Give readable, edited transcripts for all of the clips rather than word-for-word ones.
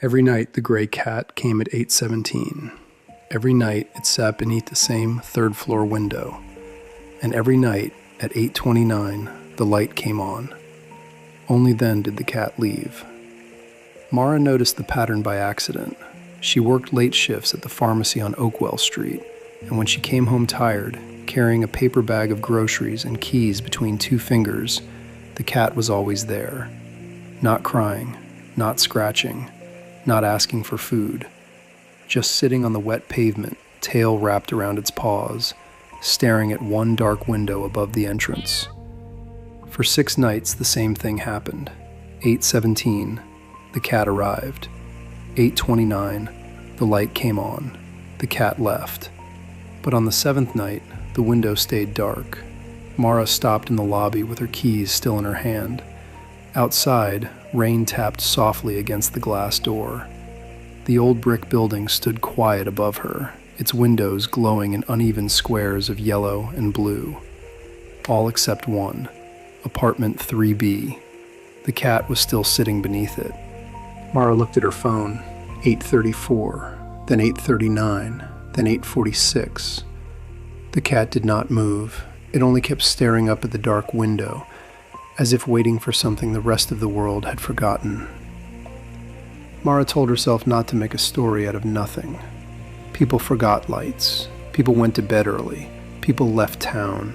Every night the gray cat came at 8:17. Every night it sat beneath the same third-floor window. And every night at 8:29 the light came on. Only then did the cat leave. Mara noticed the pattern by accident. She worked late shifts at the pharmacy on Oakwell Street, and when she came home tired, carrying a paper bag of groceries and keys between two fingers, the cat was always there. Not crying, not scratching, not asking for food, just sitting on the wet pavement, tail wrapped around its paws, staring at one dark window above the entrance. For 6 nights the same thing happened. 8:17, the cat arrived. 8:29, the light came on. The cat left. But on the 7th night, the window stayed dark. Mara stopped in the lobby with her keys still in her hand. Outside, rain tapped softly against the glass door. The old brick building stood quiet above her, its windows glowing in uneven squares of yellow and blue. All except one, apartment 3B. The cat was still sitting beneath it. Mara looked at her phone. 8:34, then 8:39, then 8:46. The cat did not move. It only kept staring up at the dark window, as if waiting for something the rest of the world had forgotten. Mara told herself not to make a story out of nothing. People forgot lights. People went to bed early. People left town.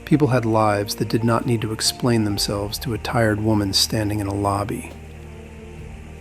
People had lives that did not need to explain themselves to a tired woman standing in a lobby.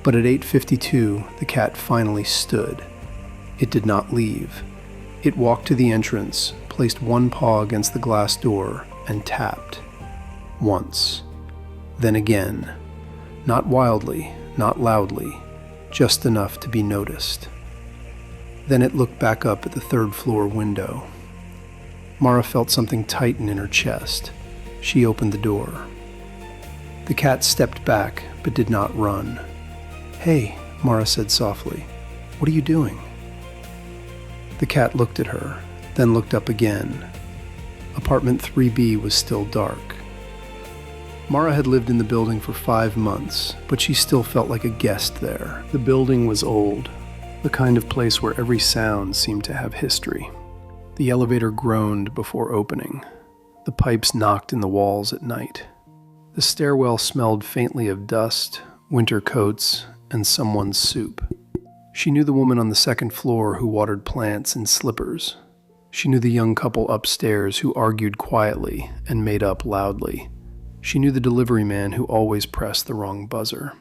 But at 8:52, the cat finally stood. It did not leave. It walked to the entrance, placed one paw against the glass door, and tapped. Once. Then again. Not wildly, not loudly, just enough to be noticed. Then it looked back up at the third-floor window. Mara felt something tighten in her chest. She opened the door. The cat stepped back, but did not run. "Hey," Mara said softly, "what are you doing?" The cat looked at her, then looked up again. Apartment 3B was still dark. Mara had lived in the building for 5 months, but she still felt like a guest there. The building was old, the kind of place where every sound seemed to have history. The elevator groaned before opening. The pipes knocked in the walls at night. The stairwell smelled faintly of dust, winter coats, and someone's soup. She knew the woman on the second floor who watered plants in slippers. She knew the young couple upstairs who argued quietly and made up loudly. She knew the delivery man who always pressed the wrong buzzer.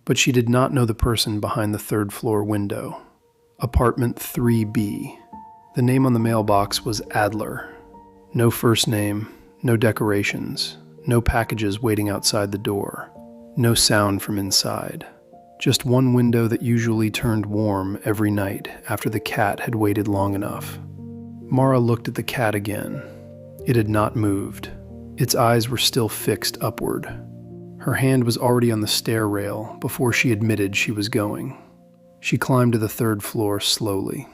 But she did not know the person behind the third-floor window. Apartment 3B. The name on the mailbox was Adler. No first name, no decorations, no packages waiting outside the door, no sound from inside. Just one window that usually turned warm every night after the cat had waited long enough. Mara looked at the cat again. It had not moved. Its eyes were still fixed upward. Her hand was already on the stair rail before she admitted she was going. She climbed to the 3rd floor slowly.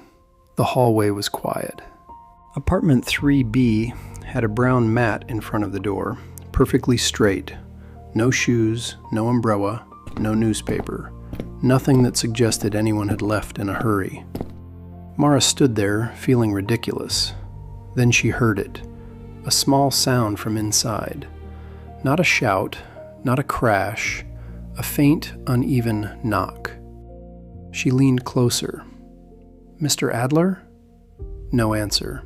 The hallway was quiet. Apartment 3B had a brown mat in front of the door, perfectly straight. No shoes, no umbrella, no newspaper. Nothing that suggested anyone had left in a hurry. Mara stood there, feeling ridiculous. Then she heard it. A small sound from inside. Not a shout, not a crash, a faint, uneven knock. She leaned closer. "Mr. Adler?" No answer.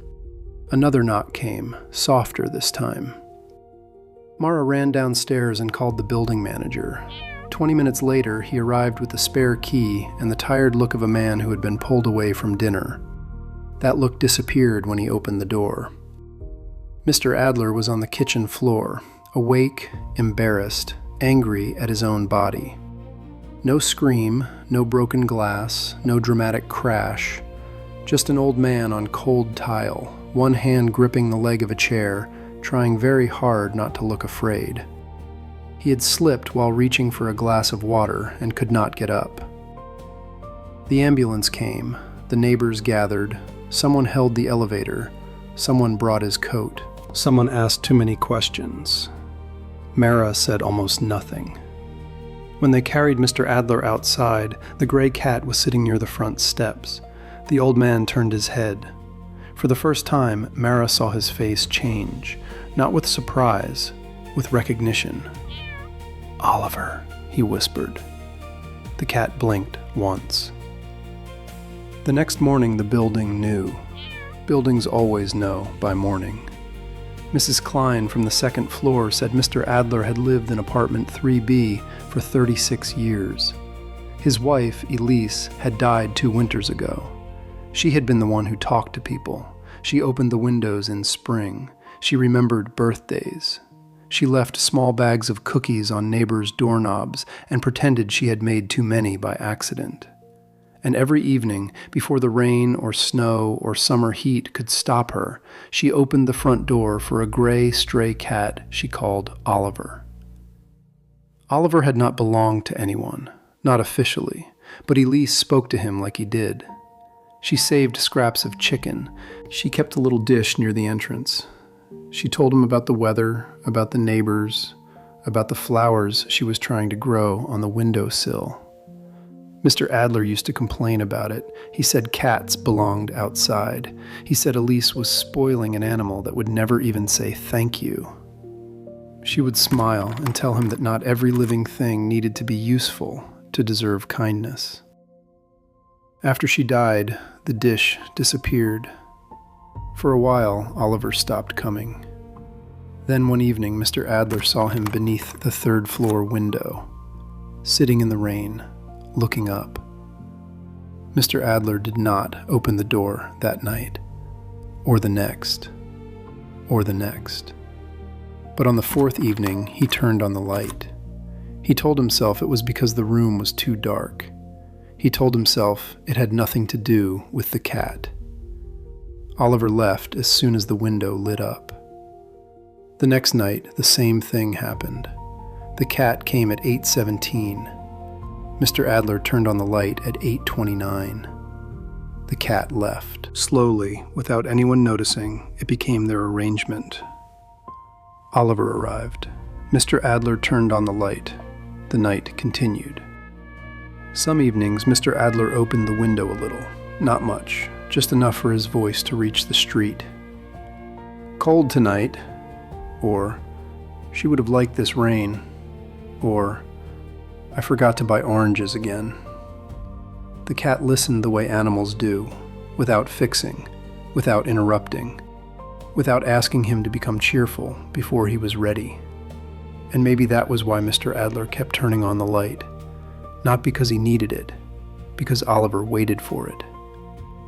Another knock came, softer this time. Mara ran downstairs and called the building manager. 20 minutes later, he arrived with a spare key and the tired look of a man who had been pulled away from dinner. That look disappeared when he opened the door. Mr. Adler was on the kitchen floor, awake, embarrassed, angry at his own body. No scream, no broken glass, no dramatic crash. Just an old man on cold tile, one hand gripping the leg of a chair, trying very hard not to look afraid. He had slipped while reaching for a glass of water and could not get up. The ambulance came, the neighbors gathered, someone held the elevator, someone brought his coat. Someone asked too many questions. Mara said almost nothing. When they carried Mr. Adler outside, the gray cat was sitting near the front steps. The old man turned his head. For the first time, Mara saw his face change, not with surprise, with recognition. "Oliver," he whispered. The cat blinked once. The next morning, the building knew. Buildings always know by morning. Mrs. Klein from the second floor said Mr. Adler had lived in apartment 3B for 36 years. His wife, Elise, had died 2 winters ago. She had been the one who talked to people. She opened the windows in spring. She remembered birthdays. She left small bags of cookies on neighbors' doorknobs and pretended she had made too many by accident. And every evening, before the rain or snow or summer heat could stop her, she opened the front door for a gray stray cat she called Oliver. Oliver had not belonged to anyone, not officially, but Elise spoke to him like he did. She saved scraps of chicken. She kept a little dish near the entrance. She told him about the weather, about the neighbors, about the flowers she was trying to grow on the windowsill. Mr. Adler used to complain about it. He said cats belonged outside. He said Elise was spoiling an animal that would never even say thank you. She would smile and tell him that not every living thing needed to be useful to deserve kindness. After she died, the dish disappeared. For a while, Oliver stopped coming. Then one evening, Mr. Adler saw him beneath the third-floor window, sitting in the rain, looking up. Mr. Adler did not open the door that night, or the next, or the next. But on the 4th evening, he turned on the light. He told himself it was because the room was too dark. He told himself it had nothing to do with the cat. Oliver left as soon as the window lit up. The next night, the same thing happened. The cat came at 8:17. Mr. Adler turned on the light at 8:29. The cat left. Slowly, without anyone noticing, it became their arrangement. Oliver arrived. Mr. Adler turned on the light. The night continued. Some evenings, Mr. Adler opened the window a little. Not much, just enough for his voice to reach the street. "Cold tonight," or "She would have liked this rain," or "I forgot to buy oranges again." The cat listened the way animals do, without fixing, without interrupting, without asking him to become cheerful before he was ready. And maybe that was why Mr. Adler kept turning on the light. Not because he needed it, because Oliver waited for it.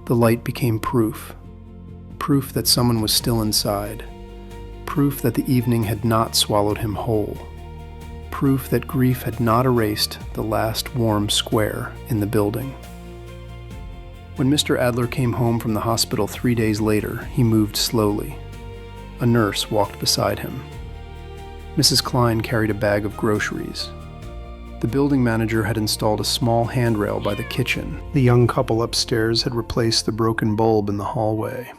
The light became proof that someone was still inside, proof that the evening had not swallowed him whole, proof that grief had not erased the last warm square in the building. When Mr. Adler came home from the hospital 3 days later, he moved slowly. A nurse walked beside him. Mrs. Klein carried a bag of groceries. The building manager had installed a small handrail by the kitchen. The young couple upstairs had replaced the broken bulb in the hallway.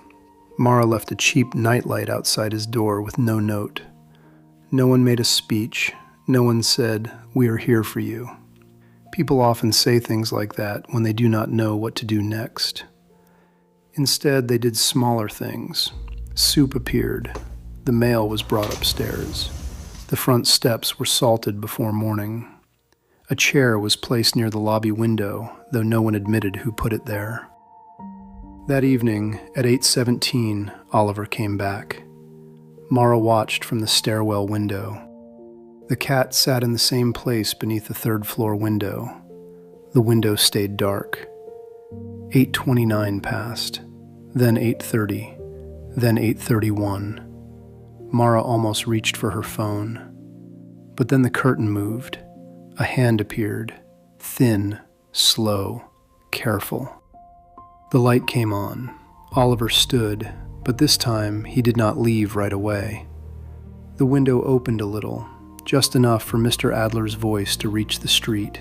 Mara left a cheap nightlight outside his door with no note. No one made a speech. No one said, "We are here for you." People often say things like that when they do not know what to do next. Instead, they did smaller things. Soup appeared. The mail was brought upstairs. The front steps were salted before morning. A chair was placed near the lobby window, though no one admitted who put it there. That evening, at 8:17, Oliver came back. Mara watched from the stairwell window. The cat sat in the same place beneath the third-floor window. The window stayed dark. 8:29 passed, then 8:30, then 8:31. Mara almost reached for her phone. But then the curtain moved. A hand appeared, thin, slow, careful. The light came on. Oliver stood, but this time he did not leave right away. The window opened a little, just enough for Mr. Adler's voice to reach the street.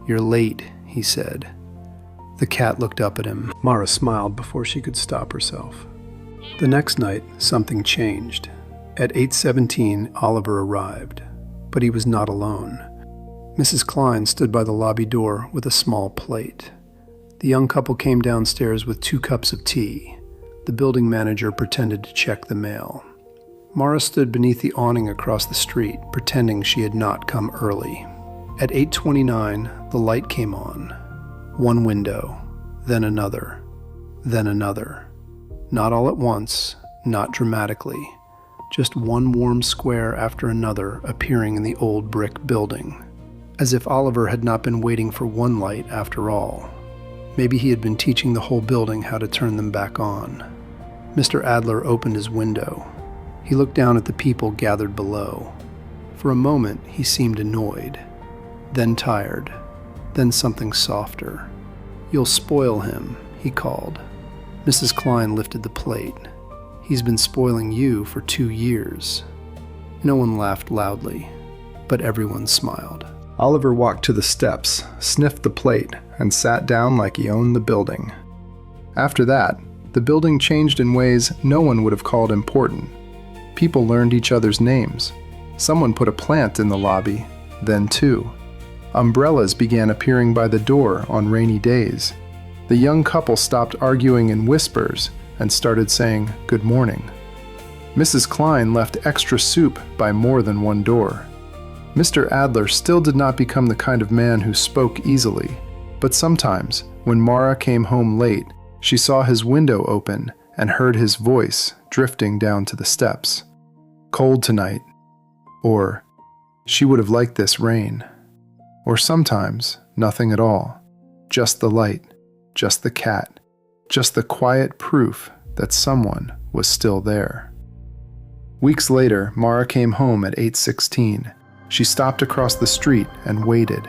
"You're late," he said. The cat looked up at him. Mara smiled before she could stop herself. The next night, something changed. At 8:17, Oliver arrived, but he was not alone. Mrs. Klein stood by the lobby door with a small plate. The young couple came downstairs with 2 cups of tea. The building manager pretended to check the mail. Mara stood beneath the awning across the street, pretending she had not come early. At 8:29, the light came on. One window, then another, then another. Not all at once, not dramatically. Just one warm square after another appearing in the old brick building. As if Oliver had not been waiting for one light after all. Maybe he had been teaching the whole building how to turn them back on. Mr. Adler opened his window. He looked down at the people gathered below. For a moment, he seemed annoyed, then tired, then something softer. "You'll spoil him," he called. Mrs. Klein lifted the plate. "He's been spoiling you for 2 years." No one laughed loudly, but everyone smiled. Oliver walked to the steps, sniffed the plate, and sat down like he owned the building. After that, the building changed in ways no one would have called important. People learned each other's names. Someone put a plant in the lobby, then 2. Umbrellas began appearing by the door on rainy days. The young couple stopped arguing in whispers and started saying good morning. Mrs. Klein left extra soup by more than one door. Mr. Adler still did not become the kind of man who spoke easily, but sometimes, when Mara came home late, she saw his window open and heard his voice drifting down to the steps. "Cold tonight," or "She would have liked this rain," or sometimes nothing at all, just the light, just the cat, just the quiet proof that someone was still there. Weeks later, Mara came home at 8:16. She stopped across the street and waited.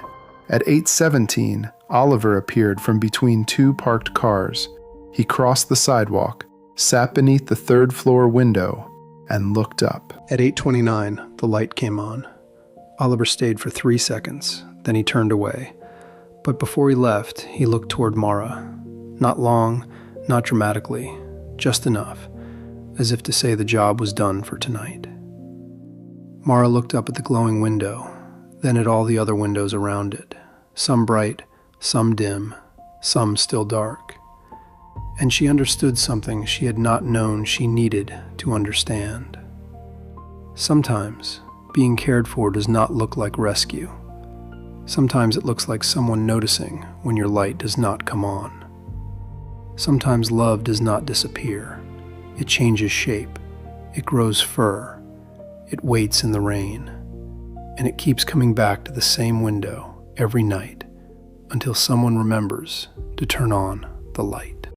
At 8:17, Oliver appeared from between 2 parked cars. He crossed the sidewalk, sat beneath the 3rd-floor window, and looked up. At 8:29, the light came on. Oliver stayed for 3 seconds, then he turned away. But before he left, he looked toward Mara. Not long, not dramatically, just enough, as if to say the job was done for tonight. Mara looked up at the glowing window, then at all the other windows around it, some bright, some dim, some still dark. And she understood something she had not known she needed to understand. Sometimes, being cared for does not look like rescue. Sometimes it looks like someone noticing when your light does not come on. Sometimes love does not disappear. It changes shape. It grows fur. It waits in the rain, and it keeps coming back to the same window every night until someone remembers to turn on the light.